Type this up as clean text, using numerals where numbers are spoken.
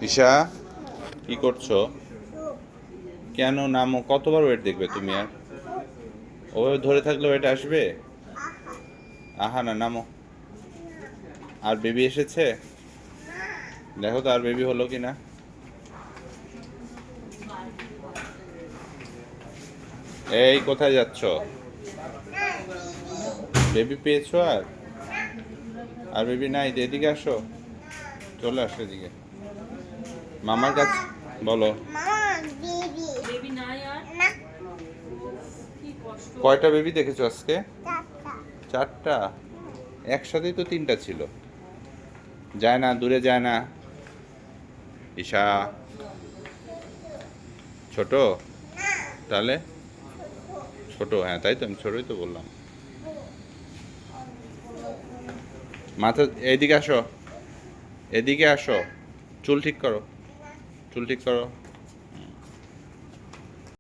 ঈশা, কি করছো? কেন নামো? কতবার ওয়েট দেখবে তুমি? আর ওভাবে ধরে থাকলে ওয়েট আসবে? আহা না, নামো। আর বেবি এসেছে? দেখো তো আর বেবি হলো কি না। এই কোথায় যাচ্ছ? বেবি পেয়েছো? আর বেবি নাই? এদিকে আসো, চলে আসো এদিকে মামার কাছে। বলো, কয়টা বেবি দেখেছো আজকে? চারটা? একসাথেই তো তিনটা ছিল। যায় না, দূরে যায় না। ঈশা, ছোট? তাহলে ছোট, হ্যাঁ তাই তো, আমি ছোটই তো বললাম। মাথা এদিকে আসো, এদিকে আসো। চুল ঠিক করো, চুল ঠিক করো।